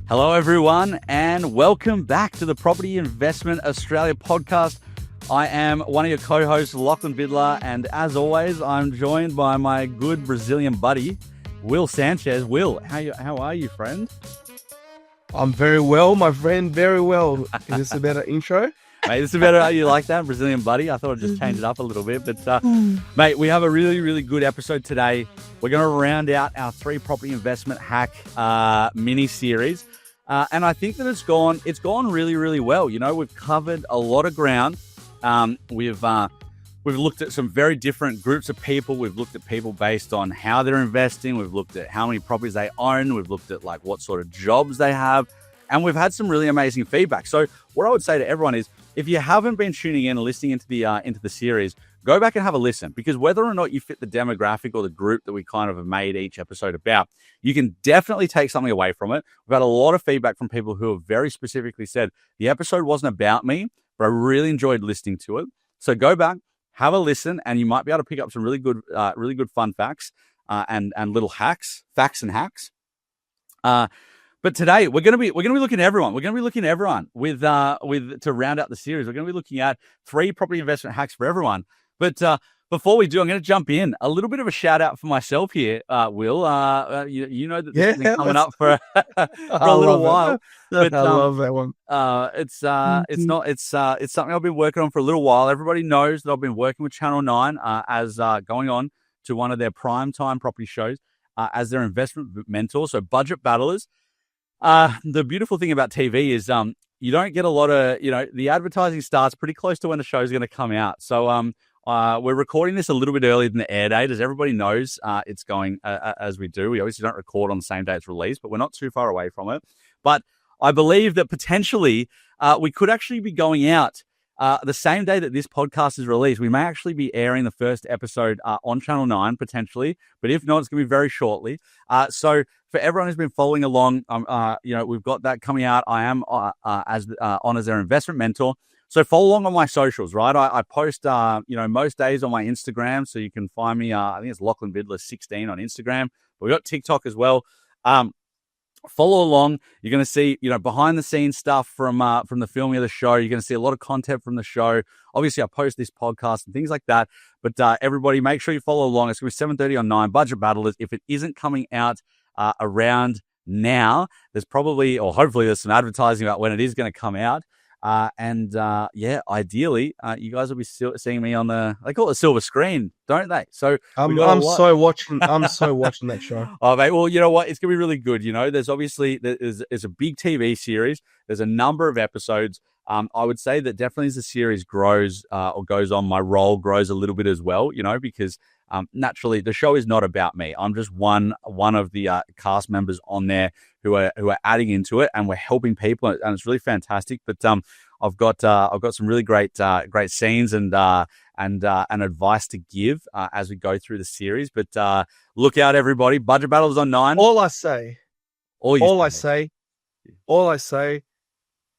Hello, everyone, and welcome back to the Property Investment Australia podcast. I am one of your co-hosts, Lachlan, Vidler, and as always, I'm joined by my good Brazilian buddy, Will Sanchez. Will, how are you, friend? I'm very well, my friend, very well. Is this a better intro? Mate, this is better. You like that, Brazilian buddy? I thought I'd just change it up a little bit. But, mate, we have a really, really good episode today. We're going to round out our 3 property investment hack mini-series. And I think that it's gone really, really well. You know, we've covered a lot of ground. We've looked at some very different groups of people. We've looked at people based on how they're investing. We've looked at how many properties they own. We've looked at like what sort of jobs they have. And we've had some really amazing feedback. So what I would say to everyone is, if you haven't been tuning in and listening into the series, go back and have a listen, because whether or not you fit the demographic or the group that we kind of have made each episode about, you can definitely take something away from it. We've had a lot of feedback from people who have very specifically said, the episode wasn't about me, but I really enjoyed listening to it. So go back, have a listen, and you might be able to pick up some really good fun facts and little facts and hacks. But today we're going to be looking at everyone. We're going to be looking at everyone with to round out the series. We're going to be looking at 3 property investment hacks for everyone. But before we do, I'm going to jump in. A little bit of a shout out for myself here, Will. You know that this has been coming up for a little while. But, I love that one. It's something I've been working on for a little while. Everybody knows that I've been working with Channel 9 as going on to one of their primetime property shows as their investment mentor. So Budget Battlers. The beautiful thing about TV is you don't get a lot of, the advertising starts pretty close to when the show is going to come out. So we're recording this a little bit earlier than the air date. As everybody knows, it's going as we do. We obviously don't record on the same day it's released, but we're not too far away from it. But I believe that potentially we could actually be going out the same day that this podcast is released. We may actually be airing the first episode on Channel 9 potentially, but if not, it's going to be very shortly. So for everyone who's been following along, we've got that coming out. I am on as their investment mentor. So follow along on my socials, right? I post, most days on my Instagram, so you can find me. I think it's Lachlan Vidler 16 on Instagram. But we've got TikTok as well. Follow along. You're going to see, behind the scenes stuff from the filming of the show. You're going to see a lot of content from the show. Obviously, I post this podcast and things like that. But everybody, make sure you follow along. It's going to be 7:30 on 9. Budget Battlers. If it isn't coming out around now, there's probably, or hopefully, there's some advertising about when it is going to come out. Ideally, you guys will be seeing me on they call it a silver screen, don't they? So I'm so watching that show. Oh, mate. Well, you know what? It's going to be really good. There's obviously, there's a big TV series. There's a number of episodes. I would say that definitely as the series grows or goes on, my role grows a little bit as well, because naturally the show is not about me. I'm just one of the cast members on there who are adding into it, and we're helping people, and it's really fantastic. But I've got some really great scenes and advice to give as we go through the series. But look out, everybody! Budget Battles on 9. All I say,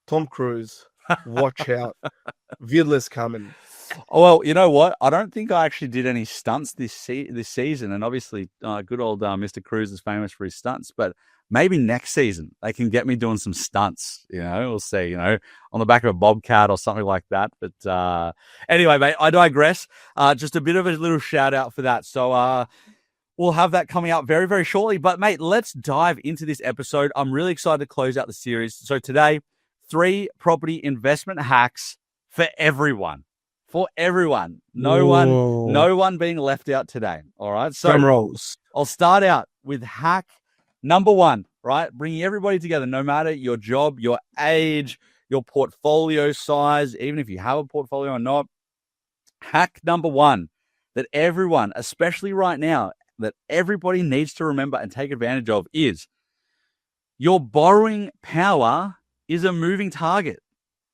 Tom Cruise, watch out, Vidler's coming. Oh, well, you know what? I don't think I actually did any stunts this season, and obviously, good old Mr. Cruise is famous for his stunts. But maybe next season they can get me doing some stunts. We'll see. On the back of a bobcat or something like that. But anyway, mate, I digress. Just a bit of a little shout out for that. So we'll have that coming out very, very shortly. But mate, let's dive into this episode. I'm really excited to close out the series. So today, 3 property investment hacks for everyone. For everyone. No one being left out today. All right. So drum rolls. I'll start out with hack number 1, right? Bringing everybody together, no matter your job, your age, your portfolio size, even if you have a portfolio or not. Hack number 1 that everyone, especially right now, that everybody needs to remember and take advantage of is your borrowing power is a moving target,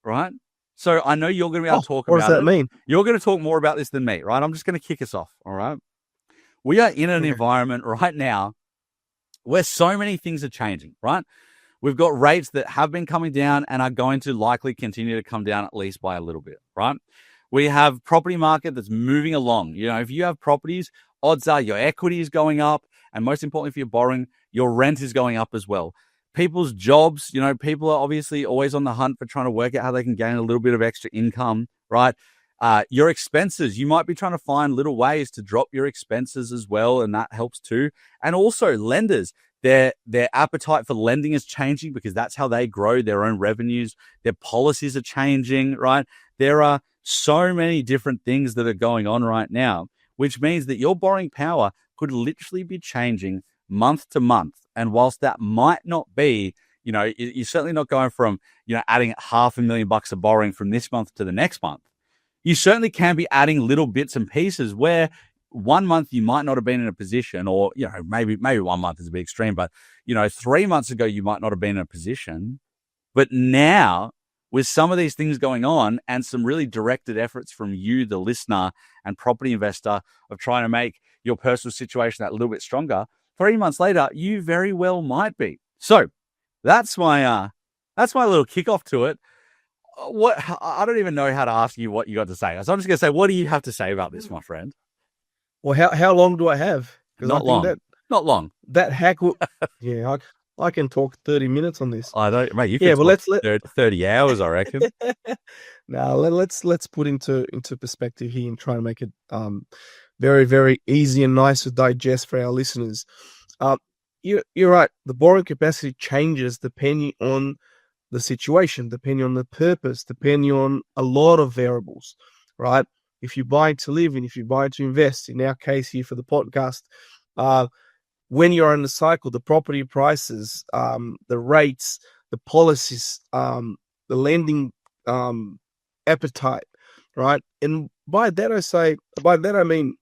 right? So I know you're going to be able to talk about it. What does that mean? You're going to talk more about this than me, right? I'm just going to kick us off, all right? We are in an environment right now where so many things are changing, right? We've got rates that have been coming down and are going to likely continue to come down at least by a little bit, right? We have property market that's moving along. If you have properties, odds are your equity is going up, and most importantly, if you're borrowing, your rent is going up as well. people's jobs. People are obviously always on the hunt for trying to work out how they can gain a little bit of extra income, right? Your expenses, you might be trying to find little ways to drop your expenses as well, and that helps too. And also lenders, their appetite for lending is changing because that's how they grow their own revenues. Their policies are changing, right? There are so many different things that are going on right now, which means that your borrowing power could literally be changing month to month. And whilst that might not be, you're certainly not going from, adding $500,000 of borrowing from this month to the next month. You certainly can be adding little bits and pieces where 1 month you might not have been in a position, or, maybe 1 month is a bit extreme, but, 3 months ago you might not have been in a position. But now, with some of these things going on and some really directed efforts from you, the listener and property investor, of trying to make your personal situation that little bit stronger, 3 months later, you very well might be. So that's my little kickoff to it. I don't even know how to ask you what you got to say. So I'm just going to say, what do you have to say about this, my friend? Well, how long do I have? Not long. Not long. That hack will... Yeah, I can talk 30 minutes on this. I don't, mate. You can talk 30 hours, I reckon. Now let's put into perspective here and try and make it very, very easy and nice to digest for our listeners. You're right. The borrowing capacity changes depending on the situation, depending on the purpose, depending on a lot of variables, right? If you buy to live in, if you buy to invest, in our case here for the podcast, when you're in the cycle, the property prices, the rates, the policies, the lending appetite, right? And by that I mean,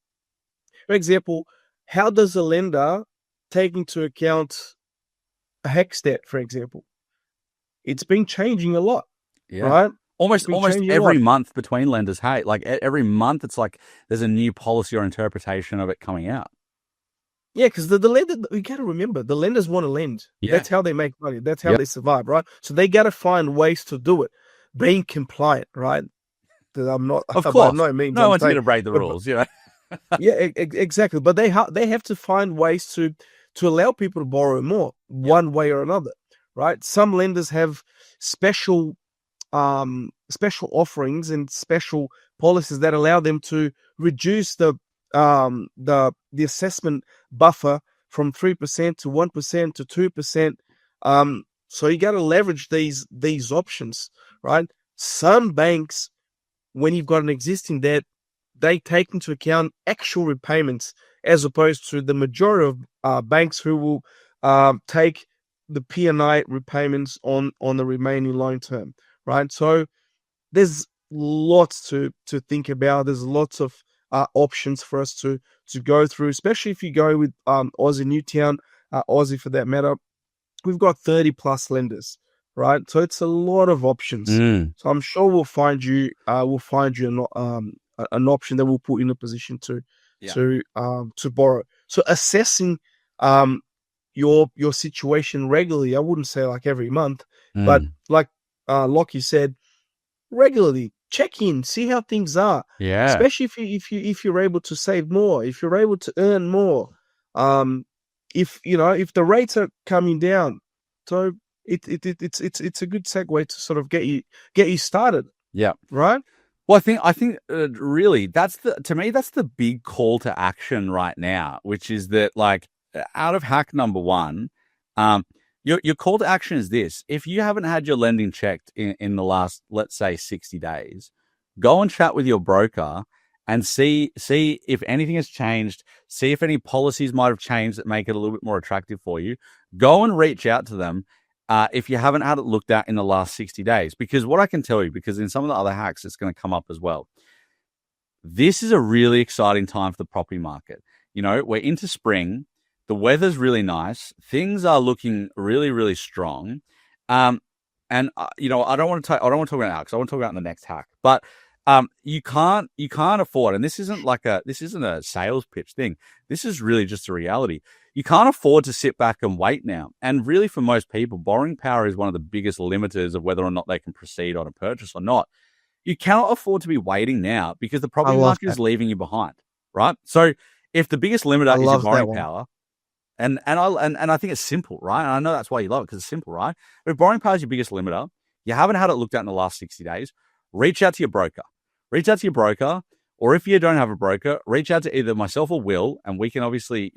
for example, how does a lender take into account a HECS debt, for example? It's been changing a lot, right? Almost every month between lenders. Hey, like every month, it's like there's a new policy or interpretation of it coming out. Yeah, because the lender, you got to remember, the lenders want to lend. Yeah. That's how they make money. That's how they survive, right? So they got to find ways to do it, being compliant, right? I'm not, of course, no means. No one's going to break the rules, Yeah, exactly. But they have to find ways to allow people to borrow more, one way or another, right? Some lenders have special offerings and special policies that allow them to reduce the assessment buffer from 3% to 1% to 2%. So you got to leverage these options, right? Some banks, when you've got an existing debt, they take into account actual repayments, as opposed to the majority of banks who will take the P&I repayments on the remaining loan term, right? So there's lots to think about. There's lots of options for us to go through, especially if you go with Aussie Newtown, Aussie for that matter. We've got 30 plus lenders, right? So it's a lot of options. So I'm sure we'll find you an option that will put you in a position to borrow. So assessing your situation regularly, I wouldn't say like every month, but like Lockie said, regularly check in, see how things are. Yeah. Especially if you're able to save more, if you're able to earn more, if the rates are coming down, so it's a good segue to sort of get you started. Yeah. Right. Well, I think really that's the big call to action right now, which is that, like, out of hack number one, your call to action is this: if you haven't had your lending checked in the last, let's say, 60 days, go and chat with your broker and see if anything has changed. See if any policies might have changed that make it a little bit more attractive for you. Go and reach out to them if you haven't had it looked at in the last 60 days. Because what I can tell you, because in some of the other hacks, it's going to come up as well. This is a really exciting time for the property market. We're into spring. The weather's really nice. Things are looking really, really strong. And I don't want to talk about that because I want to talk about in the next hack. But you can't afford, and this isn't a sales pitch thing. This is really just a reality. You can't afford to sit back and wait now. And really, for most people, borrowing power is one of the biggest limiters of whether or not they can proceed on a purchase or not. You cannot afford to be waiting now because the property market is leaving you behind, right? So if the biggest limiter is your borrowing power, And I think it's simple, right? And I know that's why you love it, because it's simple, right? But if borrowing power is your biggest limiter, you haven't had it looked at in the last 60 days, reach out to your broker. Reach out to your broker, or if you don't have a broker, reach out to either myself or Will, and we can obviously,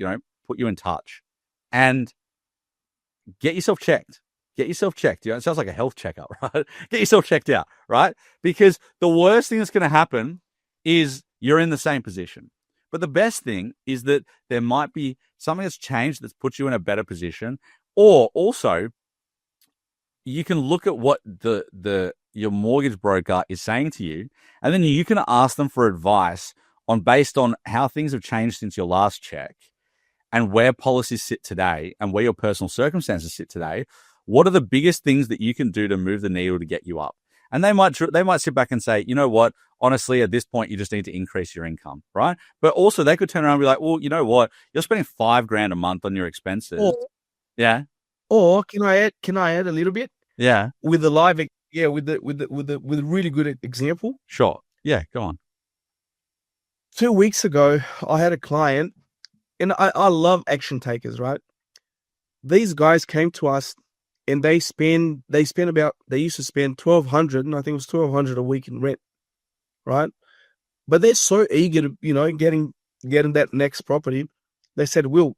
put you in touch and get yourself checked. Get yourself checked. It sounds like a health checkup, right? Get yourself checked out, right? Because the worst thing that's going to happen is you're in the same position. But the best thing is that there might be something that's changed that's put you in a better position. Or also, you can look at what your mortgage broker is saying to you, and then you can ask them for advice based on how things have changed since your last check and where policies sit today and where your personal circumstances sit today. What are the biggest things that you can do to move the needle to get you up? And they might sit back and say, you know what, honestly, at this point, you just need to increase your income, right? But also they could turn around and be like, well, you know what, you're spending $5,000 a month on your expenses. Yeah. Or can I add a little bit? Yeah. With the live, with a really good example. Sure. Yeah, go on. 2 weeks ago, I had a client, and I love action takers, right? These guys came to us, and they used to spend $1,200, and I think it was $1,200 a week in rent, right? But they're so eager to, getting that next property. They said, Will,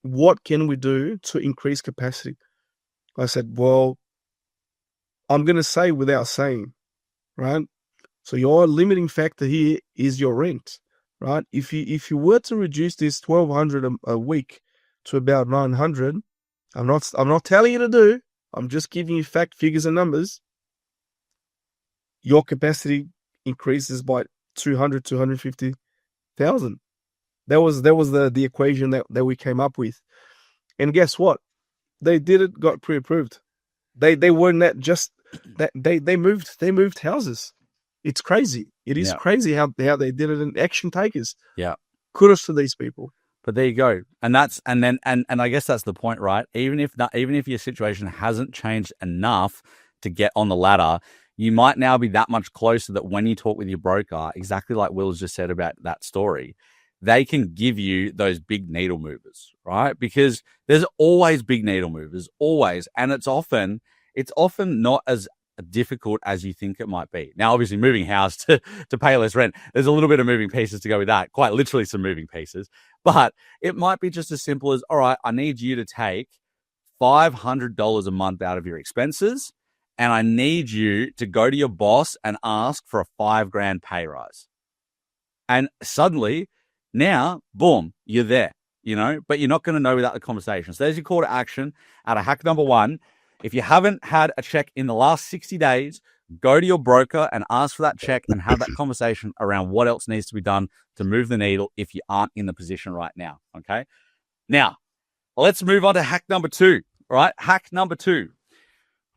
what can we do to increase capacity? I said, well, I'm going to say without saying, right? So your limiting factor here is your rent, right? If you were to reduce this $1,200 a week to about $900, I'm not telling you to do. I'm just giving you fact, figures, and numbers. Your capacity increases by 250,000. That was the equation that we came up with. And guess what? They got pre-approved. They weren't that they moved houses. It's crazy. It is crazy how they did it in action takers. Yeah. Kudos to these people. But there you go. And I guess that's the point, right? Even if your situation hasn't changed enough to get on the ladder, you might now be that much closer that when you talk with your broker, exactly like Will's just said about that story, they can give you those big needle movers, right? Because there's always big needle movers, always. And it's often not as difficult as you think it might be. Now, obviously, moving house to pay less rent, there's a little bit of moving pieces to go with that, quite literally some moving pieces. But it might be just as simple as, all right, I need you to take $500 a month out of your expenses, and I need you to go to your boss and ask for a $5,000 pay rise. And suddenly, now, boom, you're there, but you're not going to know without the conversation. So there's your call to action out of hack number 1. If you haven't had a check in the last 60 days, go to your broker and ask for that check and have that conversation around what else needs to be done to move the needle if you aren't in the position right now, okay? Now, let's move on to hack number 2, all right? Hack number 2.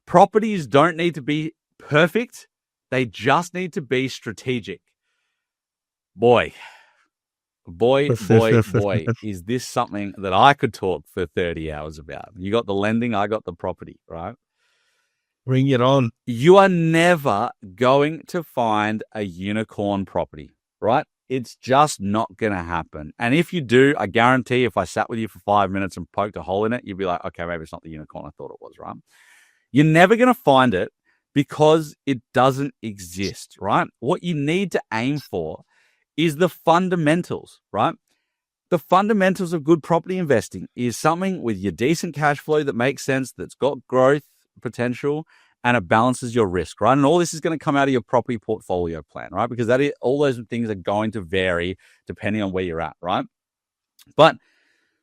Properties don't need to be perfect. They just need to be strategic. Boy, is this something that I could talk for 30 hours about. You got the lending, I got the property, right? Bring it on. You are never going to find a unicorn property, right? It's just not going to happen. And if you do, I guarantee if I sat with you for 5 minutes and poked a hole in it, you'd be like, okay, maybe it's not the unicorn I thought it was, right? You're never going to find it because it doesn't exist, right? What you need to aim for is the fundamentals, right? The fundamentals of good property investing is something with your decent cash flow that makes sense, that's got growth potential, and it balances your risk, right? And all this is going to come out of your property portfolio plan, right? Because all those things are going to vary depending on where you're at, right? But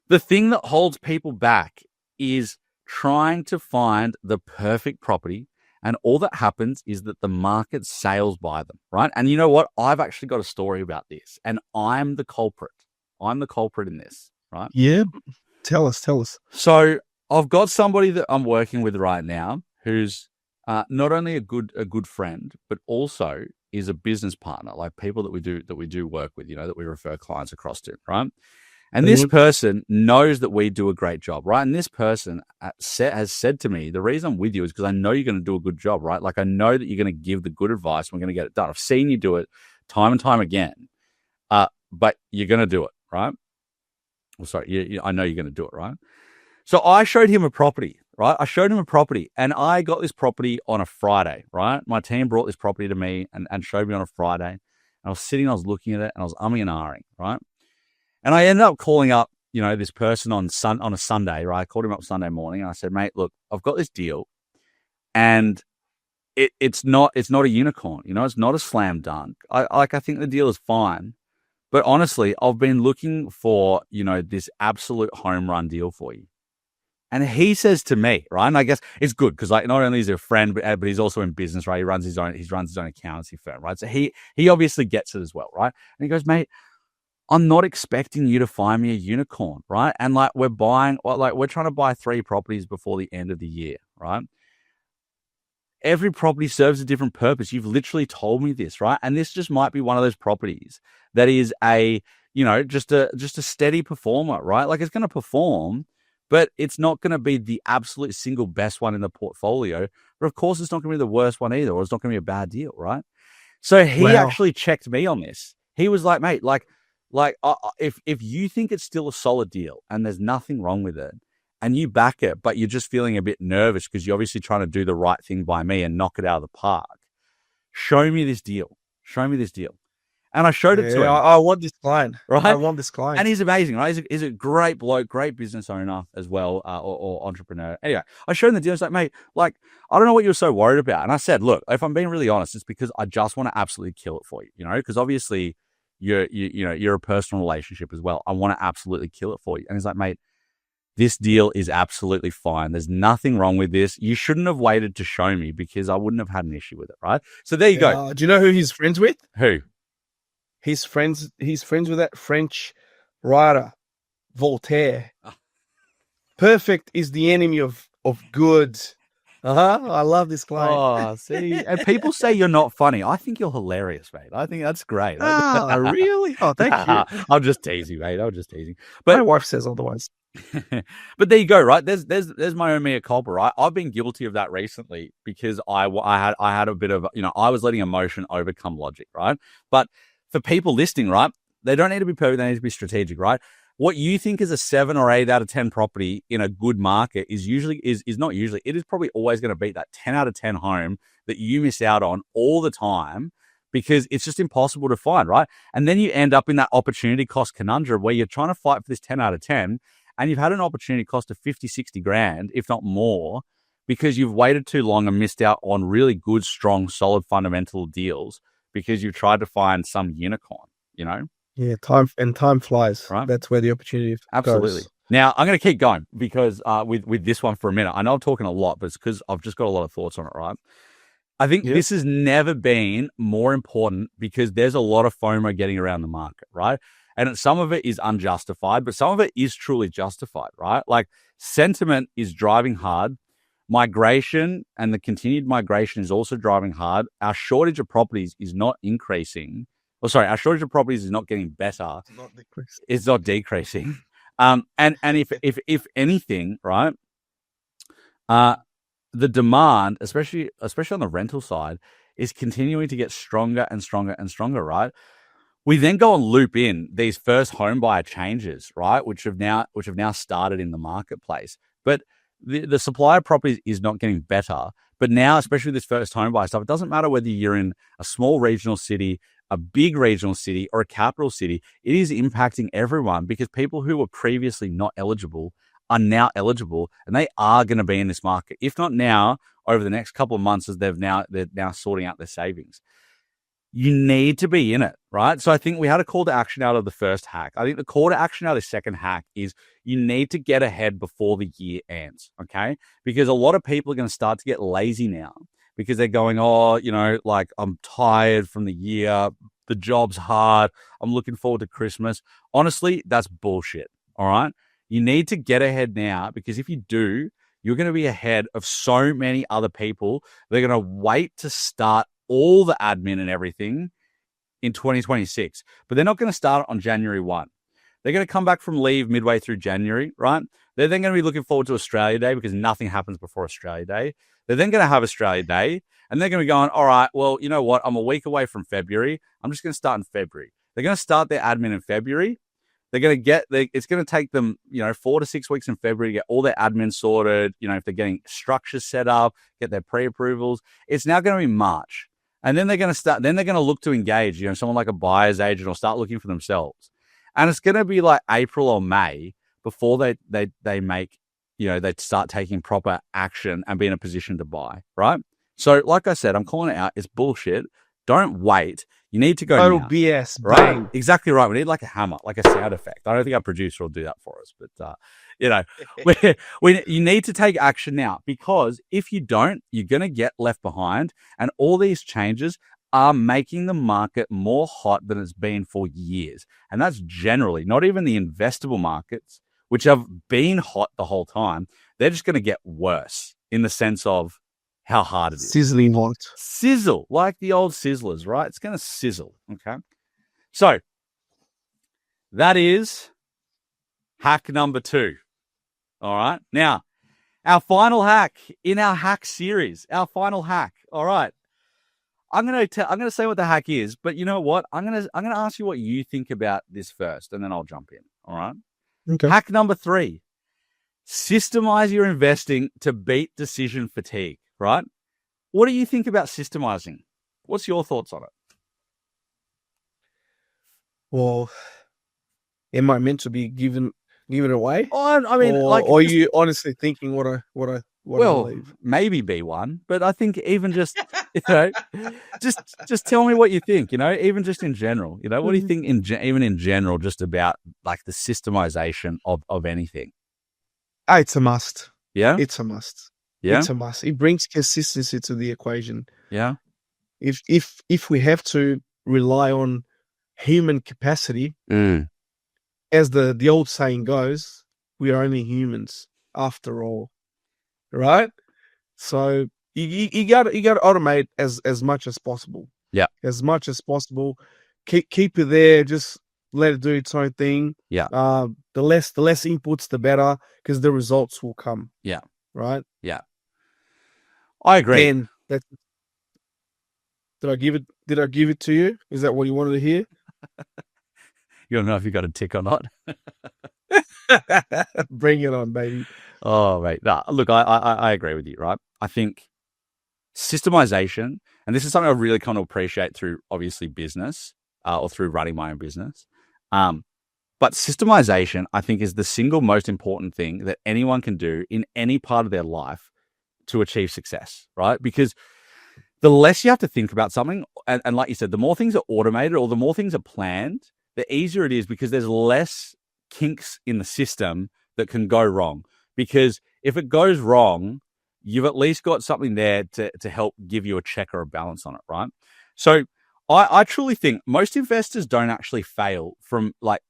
the thing that holds people back is trying to find the perfect property. And all that happens is that the market sails by them, right? And you know what? I've actually got a story about this, and I'm the culprit. I'm the culprit in this, right? Yeah. Tell us. So I've got somebody that I'm working with right now who's not only a good friend, but also is a business partner, like people that we do work with, that we refer clients across to, right? And this person knows that we do a great job, right? And this person has said to me, the reason I'm with you is because I know you're going to do a good job, right? Like I know that you're going to give the good advice and we're going to get it done. I've seen you do it time and time again, but you're going to do it, right? Well, sorry, I know you're going to do it, right? So I showed him a property, right? I showed him a property, and I got this property on a Friday, right? My team brought this property to me and showed me on a Friday. And I was sitting, I was looking at it, and I was umming and ahhing, right? And I ended up calling up, this person on a Sunday, right? I called him up Sunday morning, and I said, mate, look, I've got this deal, and it's not a unicorn, it's not a slam dunk. I think the deal is fine. But honestly, I've been looking for, this absolute home run deal for you. And he says to me, right, and I guess it's good because not only is he a friend, but he's also in business, right? He runs his own accountancy firm, right? So he obviously gets it as well, right? And he goes, mate, I'm not expecting you to find me a unicorn, right? And we're trying to buy 3 properties before the end of the year, right? Every property serves a different purpose. You've literally told me this, right? And this just might be one of those properties that is just a steady performer, right? Like it's going to perform, but it's not going to be the absolute single best one in the portfolio. But of course, it's not going to be the worst one either, or it's not going to be a bad deal, right? So he actually checked me on this. He was like, mate, if you think it's still a solid deal and there's nothing wrong with it, and you back it, but you're just feeling a bit nervous because you're obviously trying to do the right thing by me and knock it out of the park, show me this deal. And I showed it to him. I want this client. Right? I want this client. And he's amazing, right? He's a great bloke, great business owner as well, or entrepreneur. Anyway, I showed him the deal. He's like, mate, I don't know what you're so worried about. And I said, look, if I'm being really honest, it's because I just want to absolutely kill it for you, because obviously you're a personal relationship as well. I want to absolutely kill it for you. And he's like, mate, this deal is absolutely fine. There's nothing wrong with this. You shouldn't have waited to show me because I wouldn't have had an issue with it, right? So there you go. Do you know who he's friends with? Who? He's friends with that French writer, Voltaire. Perfect is the enemy of good. I love this client. Oh, see, and people say you're not funny. I think you're hilarious, mate. I think that's great. Really? Oh, thank you. I'm just teasing, mate. I'm just teasing. But my wife says otherwise. But there you go, right? There's my own mea culpa, right? I've been guilty of that recently because I had a bit of, I was letting emotion overcome logic, right? But for people listening, right, they don't need to be perfect. They need to be strategic, right? What you think is a 7 or 8 out of 10 property in a good market is not usually. It is probably always going to beat that 10 out of 10 home that you miss out on all the time because it's just impossible to find, right? And then you end up in that opportunity cost conundrum where you're trying to fight for this 10 out of 10 and you've had an opportunity cost of 50, 60 grand, if not more, because you've waited too long and missed out on really good, strong, solid fundamental deals because you've tried to find some unicorn, Yeah, time flies. Right? That's where the opportunity Absolutely. goes. Now, I'm going to keep going because with this one for a minute, I know I'm talking a lot, but it's because I've just got a lot of thoughts on it, right? I think this has never been more important because there's a lot of FOMO getting around the market, right? And some of it is unjustified, but some of it is truly justified, right? Like sentiment is driving hard. Migration and the continued migration is also driving hard. Our shortage of properties is not increasing. Our shortage of properties is not getting better. It's not decreasing. It's not decreasing. And if anything, right, the demand, especially on the rental side, is continuing to get stronger and stronger and stronger, right? We then go and loop in these first home buyer changes, right, which have now started in the marketplace. But the supply of properties is not getting better. But now, especially this first home buyer stuff, it doesn't matter whether you're in a small regional city, a big regional city, or a capital city. It is impacting everyone because people who were previously not eligible are now eligible, and they are going to be in this market. If not now, over the next couple of months, as they're now sorting out their savings. You need to be in it, right? So I think we had a call to action out of the first hack. I think the call to action out of the second hack is you need to get ahead before the year ends, okay? Because a lot of people are going to start to get lazy now because they're going, I'm tired from the year. The job's hard. I'm looking forward to Christmas. Honestly, that's bullshit, all right? You need to get ahead now because if you do, you're going to be ahead of so many other people. They're going to wait to start all the admin and everything in 2026, but they're not going to start on January 1. They're going to come back from leave midway through January, right? They're then going to be looking forward to Australia Day because nothing happens before Australia Day. They're then going to have Australia Day and they're going to be going, all right, well, you know what? I'm a week away from February. I'm just going to start in February. They're going to start their admin in February. They're going to get, it's going to take them, 4 to 6 weeks in February to get all their admin sorted. If they're getting structures set up, get their pre-approvals, it's now going to be March. And then they're going to look to engage, someone like a buyer's agent or start looking for themselves. And it's going to be like April or May before they make, they start taking proper action and be in a position to buy, right? So like I said, I'm calling it out. It's bullshit. Don't wait. You need to go Total now. BS. Right? Bang. Exactly right. We need like a hammer, like a sound effect. I don't think our producer will do that for us, but you need to take action now, because if you don't, you're going to get left behind. And all these changes are making the market more hot than it's been for years. And that's generally not even the investable markets, which have been hot the whole time. They're just going to get worse in the sense of how hard it is. Sizzling hot. Sizzle, like the old sizzlers, right? It's going to sizzle, okay? So that is hack number 2, all right? Now, our final hack in our hack series, all right? I'm going to say what the hack is, but you know what? I'm going to ask you what you think about this first, and then I'll jump in, all right? Okay. Hack number 3, systemize your investing to beat decision fatigue, right? What do you think about systemizing? What's your thoughts on it? Well, am I meant to be giving it away? Oh, I mean, or are you honestly thinking what I believe? Maybe be one, but I think even just just tell me what you think. Even just in general. What do you think even in general, just about like the systemization of anything? It's a must. Yeah, it's a must. Yeah, it's a must. It brings consistency to the equation. Yeah, if we have to rely on human capacity, as the old saying goes, we are only humans after all, right? So you got to automate as much as possible. Yeah, as much as possible. Keep it there. Just let it do its own thing. Yeah. The less inputs, the better, because the results will come. Yeah. Right. Yeah. I agree. And did I give it to you? Is that what you wanted to hear? You don't know if you got a tick or not. Bring it on, baby. Oh, mate. Nah, look, I agree with you, right? I think systemization, and this is something I really kind of appreciate through obviously business or through running my own business. But systemization, I think, is the single most important thing that anyone can do in any part of their life to achieve success, right? Because the less you have to think about something, and like you said, the more things are automated or the more things are planned, the easier it is, because there's less kinks in the system that can go wrong. Because if it goes wrong, you've at least got something there to help give you a check or a balance on it, right? So I truly think most investors don't actually fail from like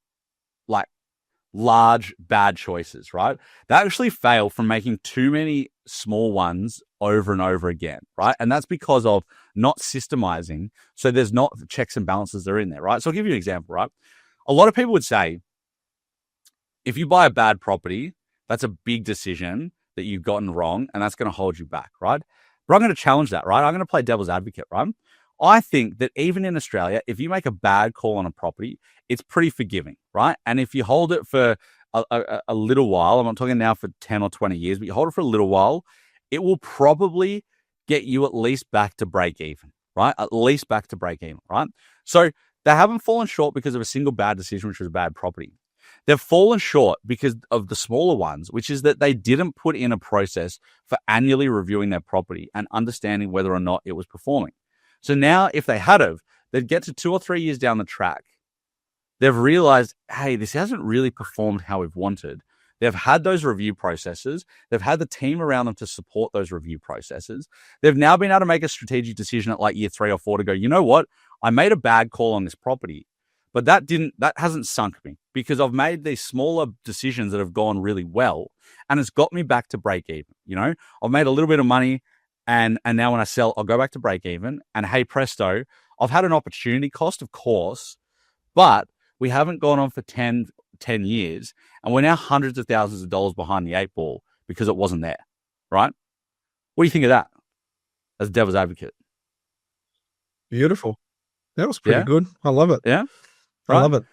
large bad choices, right? They actually fail from making too many small ones over and over again, right? And that's because of not systemizing. So there's not the checks and balances that are in there, right? So I'll give you an example, right? A lot of people would say, if you buy a bad property, that's a big decision that you've gotten wrong, and that's going to hold you back, right? But I'm going to challenge that, right? I'm going to play devil's advocate, right? I think that even in Australia, if you make a bad call on a property, it's pretty forgiving, right? And if you hold it for a little while, I'm not talking now for 10 or 20 years, but you hold it for a little while, it will probably get you at least back to break even, right? At least back to break even, right? So they haven't fallen short because of a single bad decision, which was a bad property. They've fallen short because of the smaller ones, which is that they didn't put in a process for annually reviewing their property and understanding whether or not it was performing. So now if they had of, they'd get to 2 or 3 years down the track. They've realized, hey, this hasn't really performed how we've wanted. They've had those review processes. They've had the team around them to support those review processes. They've now been able to make a strategic decision at like year 3 or 4 to go, you know what? I made a bad call on this property, but that hasn't sunk me, because I've made these smaller decisions that have gone really well, and it's got me back to break even. I've made a little bit of money, and now when I sell, I'll go back to break even. And hey, presto, I've had an opportunity cost, of course, but we haven't gone on for 10 years, and we're now hundreds of thousands of dollars behind the 8 ball because it wasn't there, right? What do you think of that as a devil's advocate? Beautiful. That was pretty good. I love it. Yeah? Right? I love it.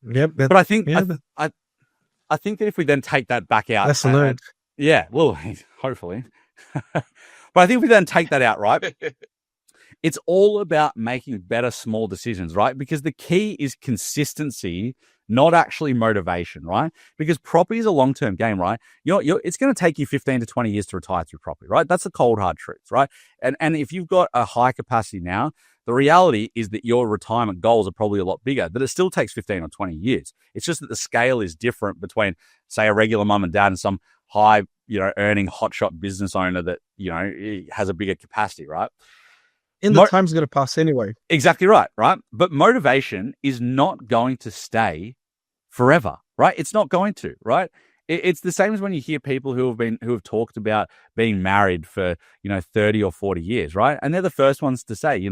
Yep. But I think yeah, I think that if we then take that back out, lesson learned. yeah, well, hopefully. But I think if we then take that out, right? It's all about making better small decisions, right? Because the key is consistency, not actually motivation, right? Because property is a long-term game, right? It's going to take you 15 to 20 years to retire through property, right? That's the cold, hard truth, right? And if you've got a high capacity now, the reality is that your retirement goals are probably a lot bigger, but it still takes 15 or 20 years. It's just that the scale is different between, say, a regular mum and dad and some high, earning hotshot business owner that, has a bigger capacity, right? The time's going to pass anyway. Exactly right? But motivation is not going to stay forever, right? It's not going to, right? It's the same as when you hear people who have talked about being married for 30 or 40 years, right? And they're the first ones to say,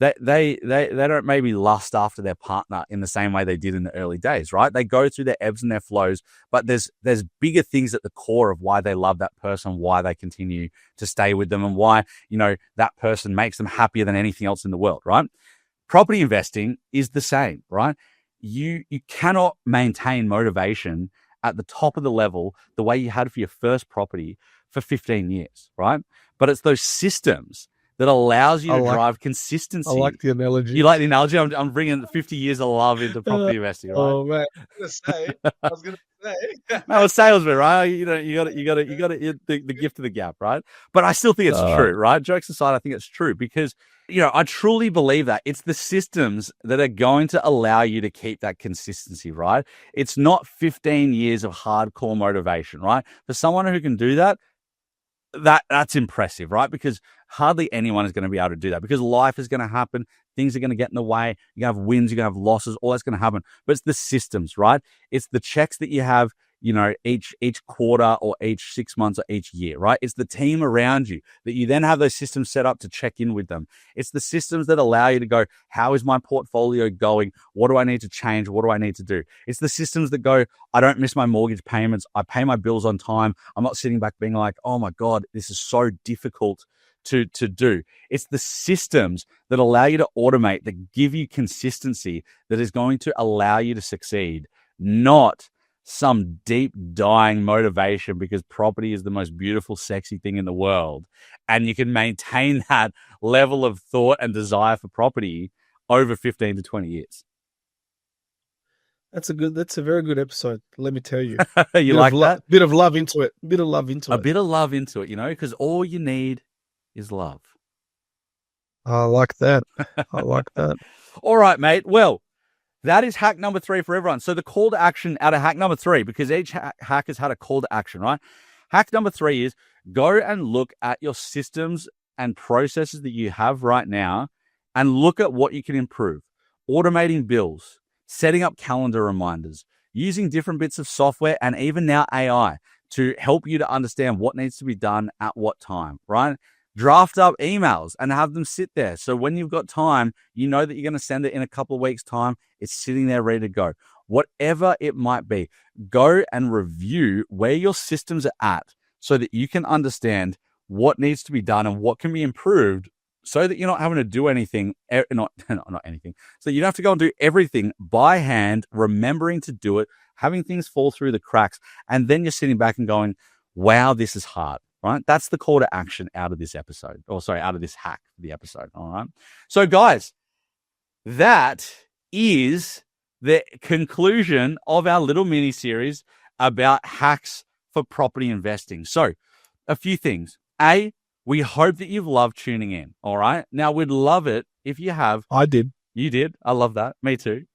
that they don't maybe lust after their partner in the same way they did in the early days, right? They go through their ebbs and their flows, but there's bigger things at the core of why they love that person, why they continue to stay with them, and why that person makes them happier than anything else in the world, right? Property investing is the same, right? You cannot maintain motivation at the top of the level the way you had for your first property for 15 years, right? But it's those systems that allows you to drive consistency. I like the analogy. You like the analogy? I'm bringing 50 years of love into property investing, right? Oh man, I was gonna say. No, it's salesman, right? You got the gift of the gap, right? But I still think it's true, right? Jokes aside, I think it's true because I truly believe that it's the systems that are going to allow you to keep that consistency, right? It's not 15 years of hardcore motivation, right? For someone who can do that, that's impressive, right? Because hardly anyone is going to be able to do that because life is going to happen. Things are going to get in the way. You're going to have wins. You're going to have losses. All that's going to happen. But it's the systems, right? It's the checks that you have, each quarter or each 6 months or each year, right? It's the team around you that you then have those systems set up to check in with them. It's the systems that allow you to go, how is my portfolio going? What do I need to change? What do I need to do? It's the systems that go, I don't miss my mortgage payments. I pay my bills on time. I'm not sitting back being like, oh my God, this is so difficult to do. It's the systems that allow you to automate, that give you consistency, that is going to allow you to succeed, not some deep dying motivation because property is the most beautiful, sexy thing in the world. And you can maintain that level of thought and desire for property over 15 to 20 years. That's a very good episode. Let me tell you. You like that? Bit of love into it. A bit of love into it, because all you need is love. I like that. All right, mate. Well, that is hack number 3 for everyone. So the call to action out of hack number 3, because each hack has had a call to action, right? Hack number 3 is go and look at your systems and processes that you have right now and look at what you can improve. Automating bills, setting up calendar reminders, using different bits of software and even now AI to help you to understand what needs to be done at what time, right? Draft up emails and have them sit there. So when you've got time, you know that you're going to send it in a couple of weeks' time. It's sitting there ready to go. Whatever it might be, go and review where your systems are at so that you can understand what needs to be done and what can be improved so that you're not having to do anything, not anything, so you don't have to go and do everything by hand, remembering to do it, having things fall through the cracks, and then you're sitting back and going, wow, this is hard. Right? That's the call to action out of this episode. Out of this hack for the episode. All right. So, guys, that is the conclusion of our little mini series about hacks for property investing. So, a few things. A, we hope that you've loved tuning in. All right. Now, we'd love it if you have. I did. You did. I love that. Me too.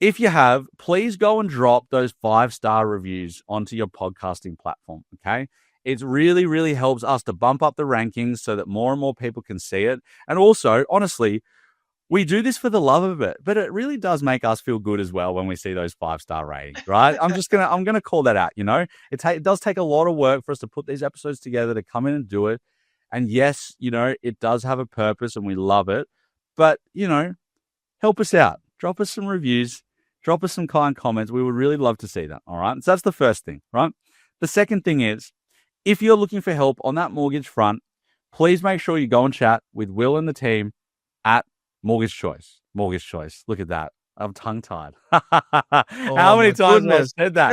If you have, please go and drop those 5-star reviews onto your podcasting platform. Okay. It really, really helps us to bump up the rankings so that more and more people can see it. And also, honestly, we do this for the love of it, but it really does make us feel good as well when we see those 5-star ratings, right? I'm going to call that out, It does take a lot of work for us to put these episodes together, to come in and do it. And yes, it does have a purpose and we love it, but, help us out. Drop us some reviews, drop us some kind comments. We would really love to see that. All right. So that's the first thing, right? The second thing is, if you're looking for help on that mortgage front, please make sure you go and chat with Will and the team at Mortgage Choice. Look at that. I'm tongue-tied. Oh How many my times have I goodness. said that?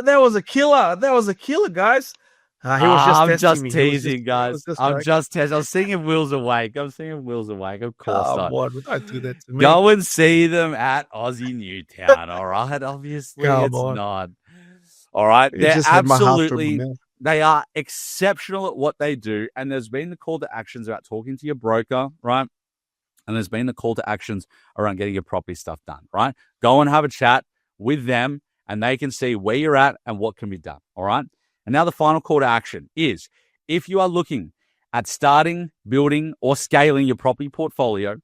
That was a killer. That was a killer, guys. He was just I'm testing just me. teasing, He was guys. just I'm like, just teasing. I'm seeing if Will's awake. Of course come not. on, don't do that to me. Go and see them at Aussie Newtown, all right? Obviously, Come it's on. not. All right? You They're just had my heart through my absolutely, mouth. they are exceptional at what they do. And there's been the call to actions about talking to your broker, right? And there's been the call to actions around getting your property stuff done, right? Go and have a chat with them and they can see where you're at and what can be done, all right? And now the final call to action is if you are looking at starting, building, or scaling your property portfolio,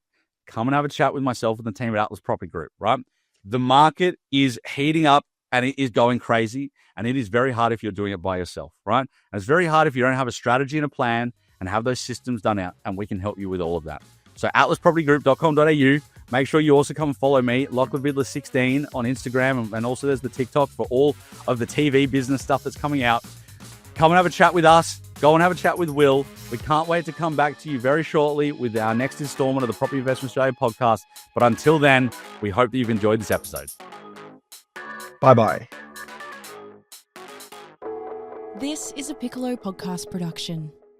come and have a chat with myself and the team at Atlas Property Group, right? The market is heating up and it is going crazy, and it is very hard if you're doing it by yourself, right? And it's very hard if you don't have a strategy and a plan and have those systems done out, and we can help you with all of that. So atlaspropertygroup.com.au. Make sure you also come and follow me, Lachlan Vidler 16 on Instagram, and also there's the TikTok for all of the TV business stuff that's coming out. Come and have a chat with us. Go and have a chat with Will. We can't wait to come back to you very shortly with our next installment of the Property Investment Australia podcast. But until then, we hope that you've enjoyed this episode. Bye-bye. This is a Piccolo podcast production.